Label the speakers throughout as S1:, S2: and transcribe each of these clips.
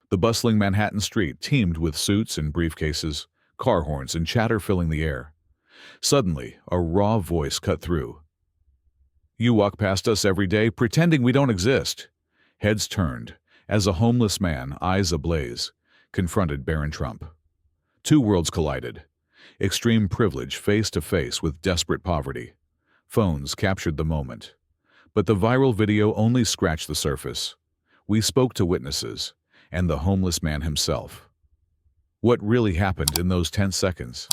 S1: The bustling Manhattan street teemed with suits and briefcases, car horns and chatter filling the air. Suddenly, a raw voice cut through. "You walk past us every day, pretending we don't exist." Heads turned, as a homeless man, eyes ablaze, confronted Barron Trump. Two worlds collided. Extreme privilege face to face with desperate poverty. Phones captured the moment. But the viral video only scratched the surface. We spoke to witnesses, and the homeless man himself. What really happened in those 10 seconds?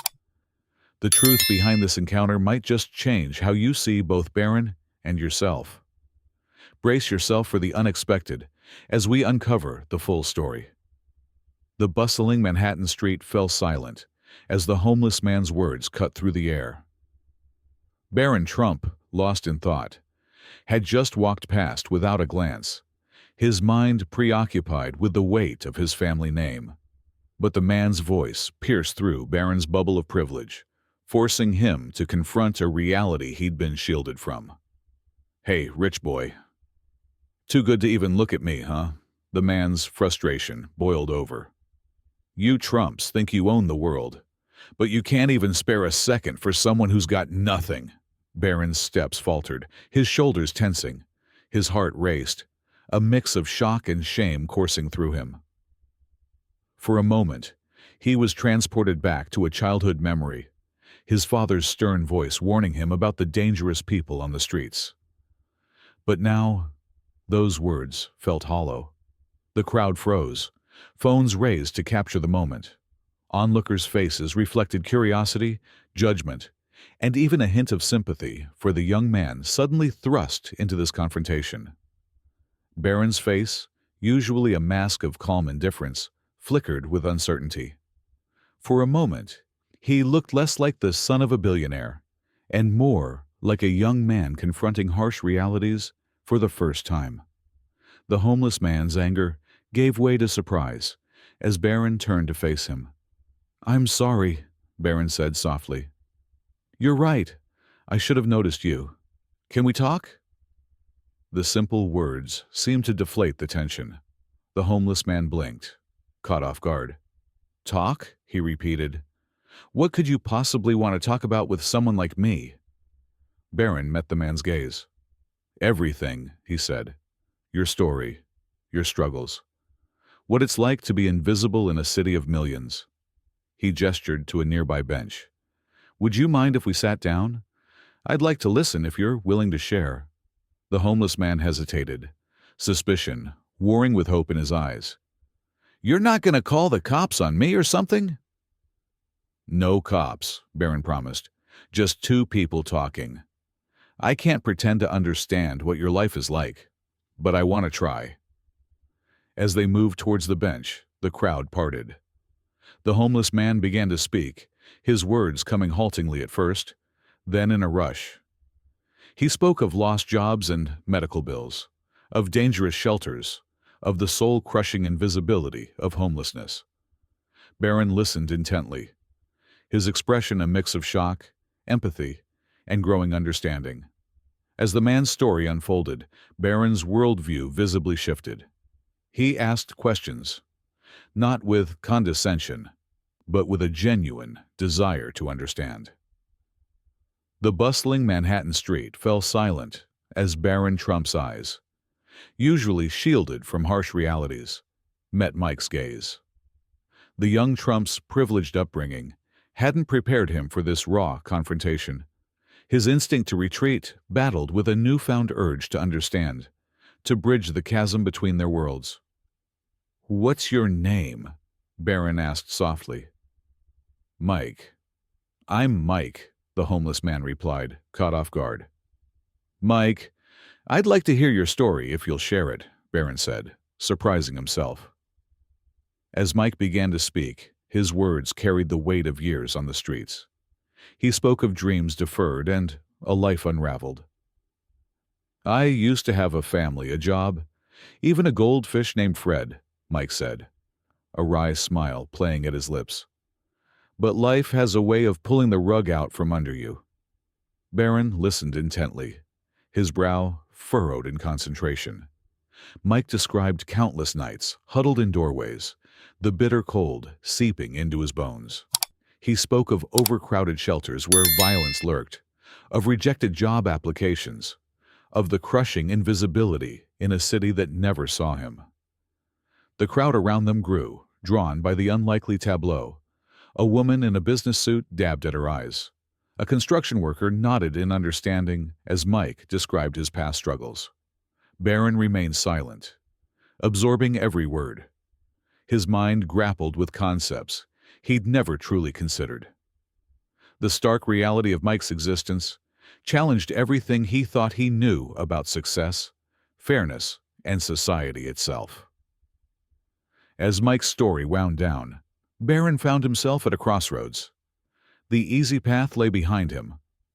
S1: The truth behind this encounter might just change how you see both Barron and yourself. Brace yourself for the unexpected as we uncover the full story. The bustling Manhattan street fell silent as the homeless man's words cut through the air. Barron Trump, lost in thought, had just walked past without a glance, his mind preoccupied with the weight of his family name. But the man's voice pierced through Barron's bubble of privilege, forcing him to confront a reality he'd been shielded from. "Hey, rich boy. Too good to even look at me, huh?" The man's frustration boiled over. "You Trumps think you own the world, but you can't even spare a second for someone who's got nothing." Barron's steps faltered, his shoulders tensing. His heart raced, a mix of shock and shame coursing through him. For a moment, he was transported back to a childhood memory, his father's stern voice warning him about the dangerous people on the streets. But now, those words felt hollow. The crowd froze, phones raised to capture the moment. Onlookers' faces reflected curiosity, judgment, and even a hint of sympathy for the young man suddenly thrust into this confrontation. Barron's face, usually a mask of calm indifference, flickered with uncertainty. For a moment, he looked less like the son of a billionaire, and more like a young man confronting harsh realities for the first time. The homeless man's anger gave way to surprise as Barron turned to face him. "I'm sorry," Barron said softly. "You're right. I should have noticed you. Can we talk?" The simple words seemed to deflate the tension. The homeless man blinked, caught off guard. "Talk?" he repeated. "What could you possibly want to talk about with someone like me?" Barron met the man's gaze. "Everything," he said. "Your story, your struggles. What it's like to be invisible in a city of millions." He gestured to a nearby bench. "Would you mind if we sat down? I'd like to listen if you're willing to share." The homeless man hesitated, suspicion warring with hope in his eyes. "You're not going to call the cops on me or something?" "No cops," Barron promised. "Just two people talking. I can't pretend to understand what your life is like, but I want to try." As they moved towards the bench, the crowd parted. The homeless man began to speak, his words coming haltingly at first, then in a rush. He spoke of lost jobs and medical bills, of dangerous shelters, of the soul-crushing invisibility of homelessness. Barron listened intently, his expression a mix of shock, empathy, and growing understanding. As the man's story unfolded, Barron's worldview visibly shifted. He asked questions, not with condescension, but with a genuine desire to understand. The bustling Manhattan street fell silent as Barron Trump's eyes, usually shielded from harsh realities, met Mike's gaze. The young Trump's privileged upbringing hadn't prepared him for this raw confrontation. His instinct to retreat battled with a newfound urge to understand, to bridge the chasm between their worlds. "What's your name?" Barron asked softly. "Mike." "I'm Mike," the homeless man replied, caught off guard. "Mike, I'd like to hear your story if you'll share it," Barron said, surprising himself. As Mike began to speak, his words carried the weight of years on the streets. He spoke of dreams deferred and a life unraveled. "I used to have a family, a job, even a goldfish named Fred," Mike said, a wry smile playing at his lips. "But life has a way of pulling the rug out from under you." Barron listened intently, his brow furrowed in concentration. Mike described countless nights, huddled in doorways, the bitter cold seeping into his bones. He spoke of overcrowded shelters where violence lurked, of rejected job applications, of the crushing invisibility in a city that never saw him. The crowd around them grew, drawn by the unlikely tableau. A woman in a business suit dabbed at her eyes. A construction worker nodded in understanding as Mike described his past struggles. Barron remained silent, absorbing every word. His mind grappled with concepts he'd never truly considered. The stark reality of Mike's existence challenged everything he thought he knew about success, fairness, and society itself. As Mike's story wound down, Barron found himself at a crossroads. The easy path lay behind him,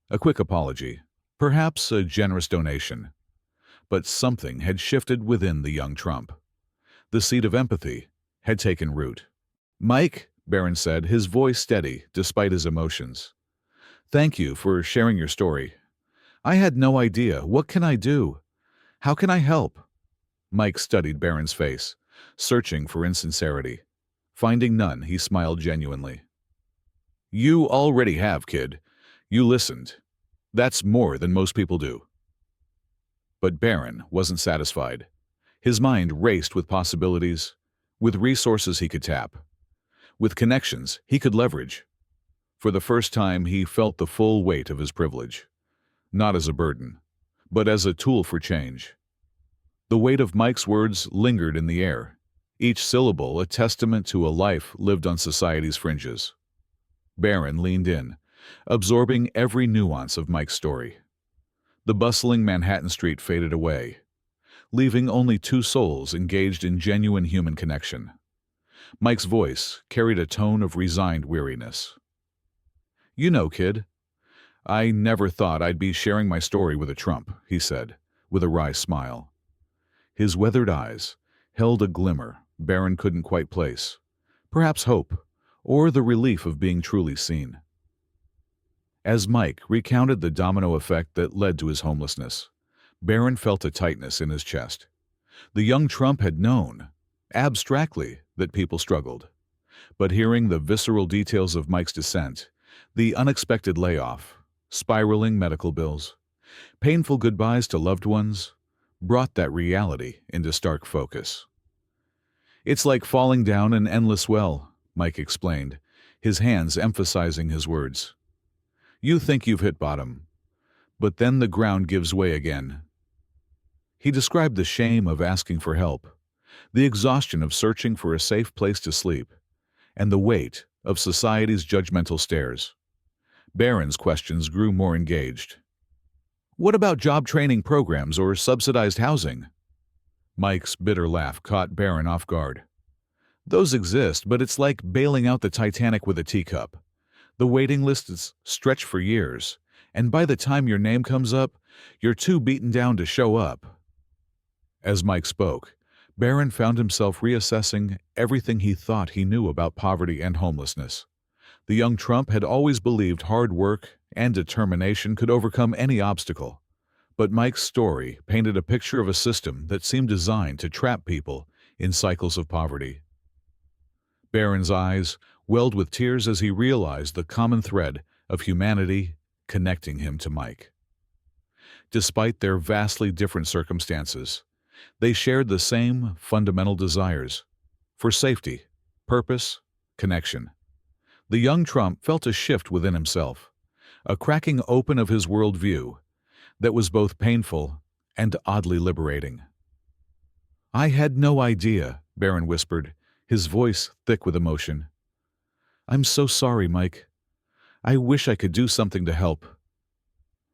S1: a quick apology, perhaps a generous donation. But something had shifted within the young Trump. The seed of empathy had taken root. "Mike," Barron said, his voice steady despite his emotions. "Thank you for sharing your story. I had no idea. What can I do? How can I help?" Mike studied Barron's face, searching for insincerity. Finding none, he smiled genuinely. "You already have, kid. You listened. That's more than most people do." But Barron wasn't satisfied. His mind raced with possibilities, with resources he could tap, with connections he could leverage. For the first time, he felt the full weight of his privilege, not as a burden, but as a tool for change. The weight of Mike's words lingered in the air, each syllable a testament to a life lived on society's fringes. Barron leaned in, absorbing every nuance of Mike's story. The bustling Manhattan street faded away, leaving only two souls engaged in genuine human connection. Mike's voice carried a tone of resigned weariness. "You know, kid, I never thought I'd be sharing my story with a Trump," he said, with a wry smile. His weathered eyes held a glimmer Barron couldn't quite place, perhaps hope, or the relief of being truly seen. As Mike recounted the domino effect that led to his homelessness, Barron felt a tightness in his chest. The young Trump had known, abstractly, that people struggled. But hearing the visceral details of Mike's descent, the unexpected layoff, spiraling medical bills, painful goodbyes to loved ones, brought that reality into stark focus. "It's like falling down an endless well," Mike explained, his hands emphasizing his words. "You think you've hit bottom, but then the ground gives way again." He described the shame of asking for help, the exhaustion of searching for a safe place to sleep, and the weight of society's judgmental stares. Barron's questions grew more engaged. "What about job training programs or subsidized housing?" Mike's bitter laugh caught Barron off guard. "Those exist, but it's like bailing out the Titanic with a teacup. The waiting list is stretched for years, and by the time your name comes up, you're too beaten down to show up." As Mike spoke, Barron found himself reassessing everything he thought he knew about poverty and homelessness. The young Trump had always believed hard work and determination could overcome any obstacle. But Mike's story painted a picture of a system that seemed designed to trap people in cycles of poverty. Barron's eyes welled with tears as he realized the common thread of humanity connecting him to Mike. Despite their vastly different circumstances, they shared the same fundamental desires for safety, purpose, connection. The young Trump felt a shift within himself, a cracking open of his worldview that was both painful and oddly liberating. "I had no idea," Barron whispered, his voice thick with emotion. "I'm so sorry, Mike. I wish I could do something to help."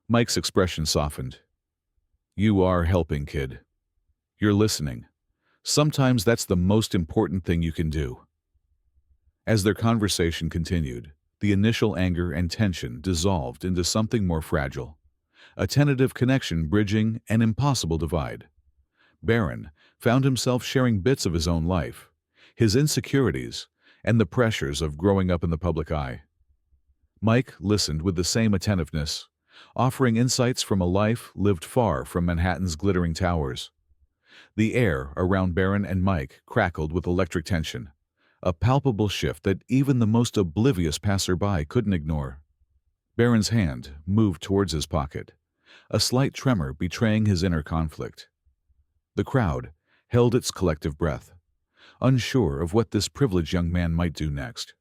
S1: Mike's expression softened. "You are helping, kid. You're listening. Sometimes that's the most important thing you can do." As their conversation continued, the initial anger and tension dissolved into something more fragile, a tentative connection bridging an impossible divide. Barron found himself sharing bits of his own life, his insecurities, and the pressures of growing up in the public eye. Mike listened with the same attentiveness, offering insights from a life lived far from Manhattan's glittering towers. The air around Barron and Mike crackled with electric tension, a palpable shift that even the most oblivious passerby couldn't ignore. Barron's hand moved towards his pocket, a slight tremor betraying his inner conflict. The crowd held its collective breath, unsure of what this privileged young man might do next.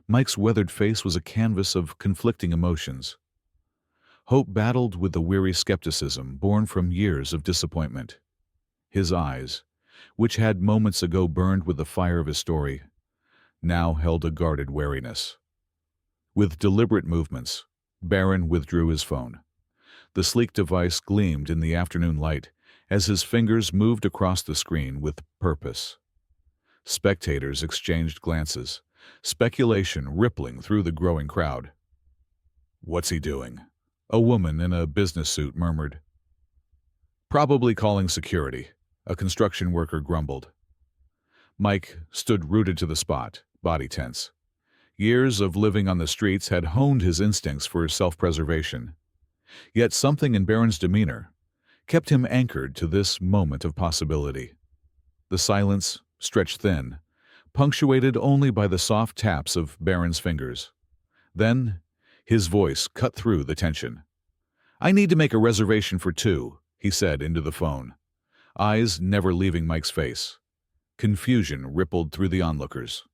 S1: Mike's weathered face was a canvas of conflicting emotions. Hope battled with the weary skepticism born from years of disappointment. His eyes, which had moments ago burned with the fire of his story, now held a guarded wariness. With deliberate movements, Barron withdrew his phone. The sleek device gleamed in the afternoon light as his fingers moved across the screen with purpose. Spectators exchanged glances, speculation rippling through the growing crowd. "What's he doing?" a woman in a business suit murmured. "Probably calling security," a construction worker grumbled. Mike stood rooted to the spot, body tense. Years of living on the streets had honed his instincts for self-preservation. Yet something in Barron's demeanor kept him anchored to this moment of possibility. The silence stretched thin, punctuated only by the soft taps of Barron's fingers. Then, his voice cut through the tension. "I need to make a reservation for 2, he said into the phone, eyes never leaving Mike's face. Confusion rippled through the onlookers.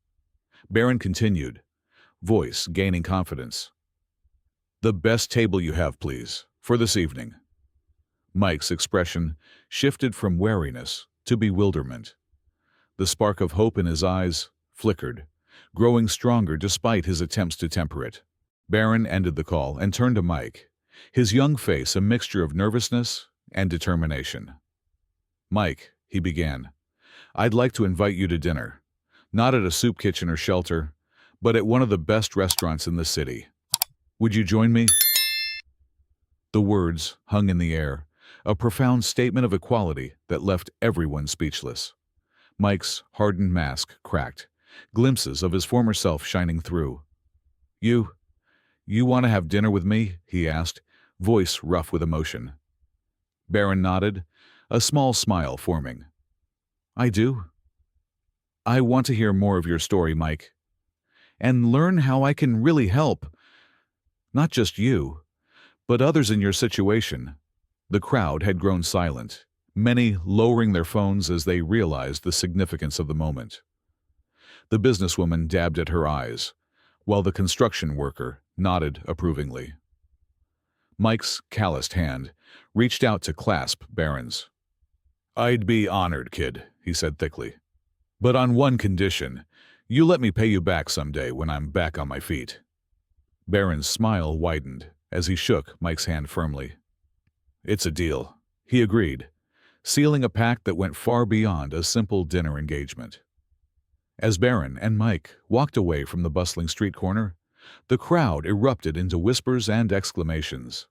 S1: Barron continued, voice gaining confidence. "The best table you have, please, for this evening." Mike's expression shifted from wariness to bewilderment. The spark of hope in his eyes flickered, growing stronger despite his attempts to temper it. Barron ended the call and turned to Mike, his young face a mixture of nervousness and determination. "Mike," he began, "I'd like to invite you to dinner. Not at a soup kitchen or shelter, but at one of the best restaurants in the city. Would you join me?" The words hung in the air, a profound statement of equality that left everyone speechless. Mike's hardened mask cracked, glimpses of his former self shining through. You want to have dinner with me?" he asked, voice rough with emotion. Barron nodded, a small smile forming. "I do. I want to hear more of your story, Mike, and learn how I can really help. Not just you, but others in your situation." The crowd had grown silent, many lowering their phones as they realized the significance of the moment. The businesswoman dabbed at her eyes, while the construction worker nodded approvingly. Mike's calloused hand reached out to clasp Barron's. "I'd be honored, kid," he said thickly. "But on one condition, you let me pay you back someday when I'm back on my feet." Barron's smile widened as he shook Mike's hand firmly. "It's a deal," he agreed, sealing a pact that went far beyond a simple dinner engagement. As Barron and Mike walked away from the bustling street corner, the crowd erupted into whispers and exclamations.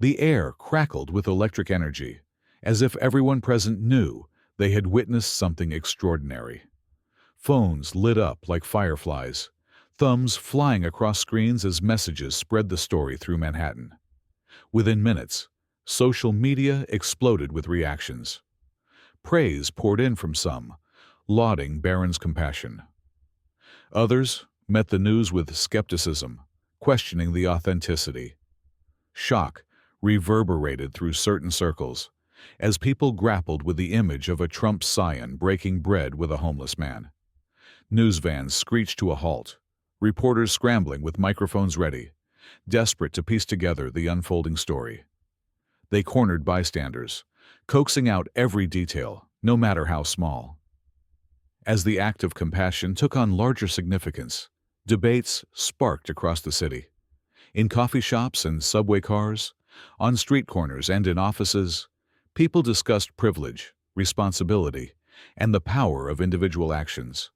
S1: The air crackled with electric energy, as if everyone present knew they had witnessed something extraordinary. Phones lit up like fireflies, thumbs flying across screens as messages spread the story through Manhattan. Within minutes, social media exploded with reactions. Praise poured in from some, lauding Barron's compassion. Others met the news with skepticism, questioning the authenticity. Shock reverberated through certain circles, as people grappled with the image of a Trump scion breaking bread with a homeless man. News vans screeched to a halt, reporters scrambling with microphones ready, desperate to piece together the unfolding story. They cornered bystanders, coaxing out every detail, no matter how small. As the act of compassion took on larger significance, debates sparked across the city. In coffee shops and subway cars, on street corners and in offices, people discussed privilege, responsibility, and the power of individual actions.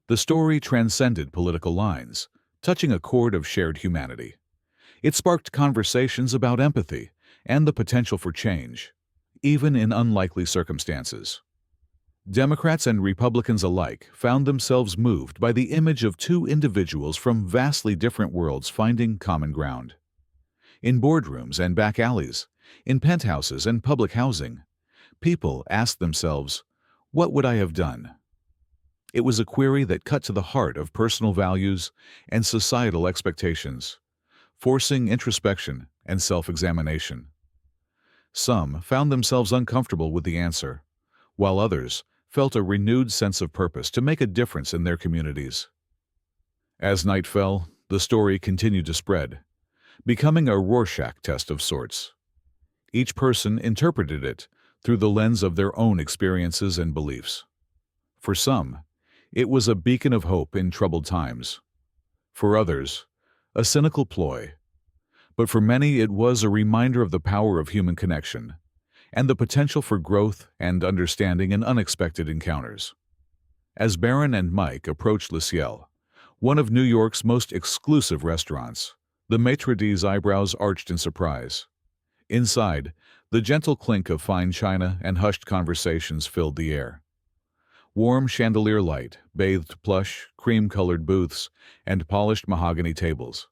S1: The story transcended political lines, touching a chord of shared humanity. It sparked conversations about empathy and the potential for change, even in unlikely circumstances. Democrats and Republicans alike found themselves moved by the image of two individuals from vastly different worlds finding common ground. In boardrooms and back alleys, in penthouses and public housing, People asked themselves, "What would I have done?" It was a query that cut to the heart of personal values and societal expectations, forcing introspection and self-examination. Some found themselves uncomfortable with the answer, while others felt a renewed sense of purpose to make a difference in their communities. As night fell, the story continued to spread, becoming a Rorschach test of sorts. Each person interpreted it through the lens of their own experiences and beliefs. For some, it was a beacon of hope in troubled times. For others, a cynical ploy. But for many, it was a reminder of the power of human connection and the potential for growth and understanding in unexpected encounters. As Barron and Mike approached Le Ciel, one of New York's most exclusive restaurants, the maitre d's eyebrows arched in surprise. Inside, the gentle clink of fine china and hushed conversations filled the air. Warm chandelier light bathed plush, cream-colored booths and polished mahogany tables.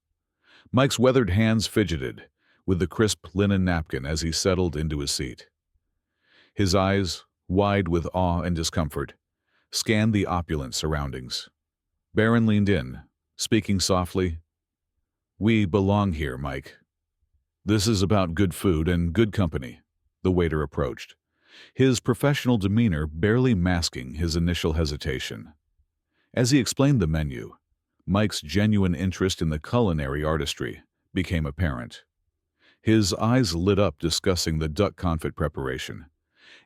S1: Mike's weathered hands fidgeted with the crisp linen napkin as he settled into his seat. His eyes, wide with awe and discomfort, scanned the opulent surroundings. Barron leaned in, speaking softly. "We belong here, Mike. This is about good food and good company," the waiter approached, his professional demeanor barely masking his initial hesitation. As he explained the menu, Mike's genuine interest in the culinary artistry became apparent. His eyes lit up discussing the duck confit preparation,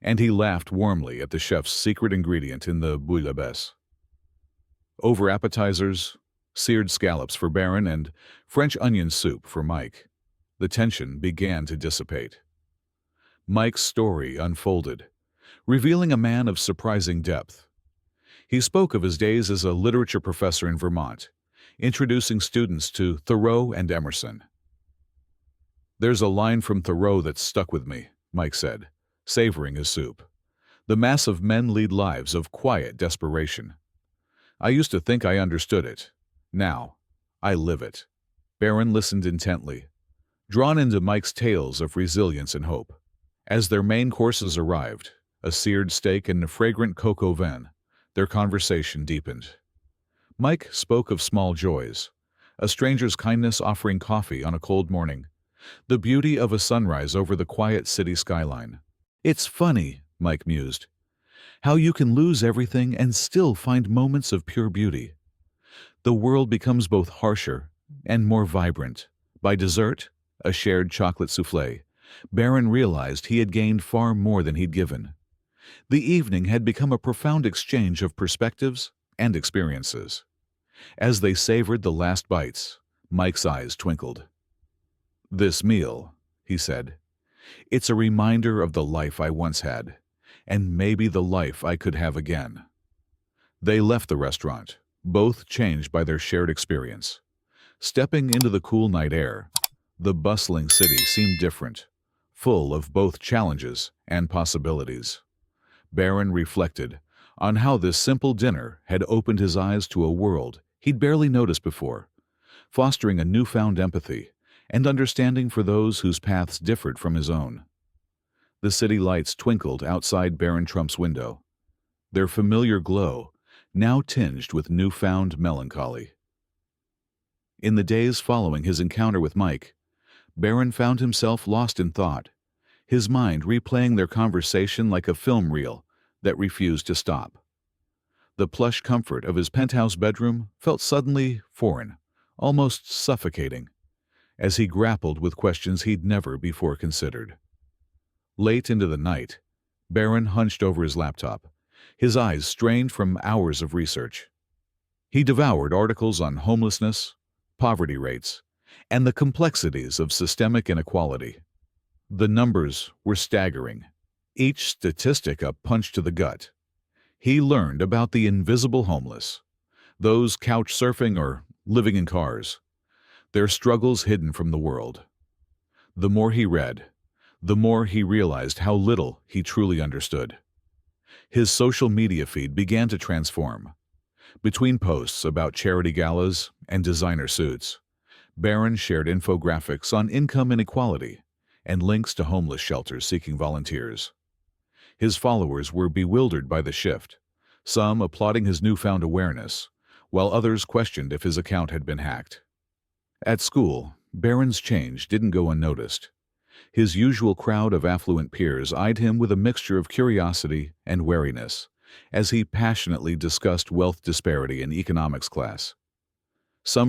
S1: and he laughed warmly at the chef's secret ingredient in the bouillabaisse. Over appetizers, seared scallops for Barron and French onion soup for Mike, the tension began to dissipate. Mike's story unfolded, revealing a man of surprising depth. He spoke of his days as a literature professor in Vermont, introducing students to Thoreau and Emerson. "There's a line from Thoreau that stuck with me," Mike said, savoring his soup. "The mass of men lead lives of quiet desperation. I used to think I understood it. Now, I live it." Barron listened intently, drawn into Mike's tales of resilience and hope. As their main courses arrived, a seared steak and a fragrant coq au vin, their conversation deepened. Mike spoke of small joys, a stranger's kindness offering coffee on a cold morning, the beauty of a sunrise over the quiet city skyline. "It's funny," Mike mused, "how you can lose everything and still find moments of pure beauty. The world becomes both harsher and more vibrant." By dessert, a shared chocolate soufflé, Barron realized he had gained far more than he'd given. The evening had become a profound exchange of perspectives and experiences. As they savored the last bites, Mike's eyes twinkled. "This meal," he said, "it's a reminder of the life I once had, and maybe the life I could have again." They left the restaurant, both changed by their shared experience. Stepping into the cool night air, the bustling city seemed different, full of both challenges and possibilities. Barron reflected on how this simple dinner had opened his eyes to a world he'd barely noticed before, fostering a newfound empathy and understanding for those whose paths differed from his own. The city lights twinkled outside Barron Trump's window, their familiar glow now tinged with newfound melancholy. In the days following his encounter with Mike, Barron found himself lost in thought, his mind replaying their conversation like a film reel that refused to stop. The plush comfort of his penthouse bedroom felt suddenly foreign, almost suffocating, as he grappled with questions he'd never before considered. Late into the night, Barron hunched over his laptop, his eyes strained from hours of research. He devoured articles on homelessness, poverty rates, and the complexities of systemic inequality. The numbers were staggering, each statistic a punch to the gut. He learned about the invisible homeless, those couch surfing or living in cars, their struggles hidden from the world. The more he read, the more he realized how little he truly understood. His social media feed began to transform. Between posts about charity galas and designer suits, Barron shared infographics on income inequality and links to homeless shelters seeking volunteers. His followers were bewildered by the shift, some applauding his newfound awareness, while others questioned if his account had been hacked. At school, Barron's change didn't go unnoticed. His usual crowd of affluent peers eyed him with a mixture of curiosity and wariness, as he passionately discussed wealth disparity in economics class. Some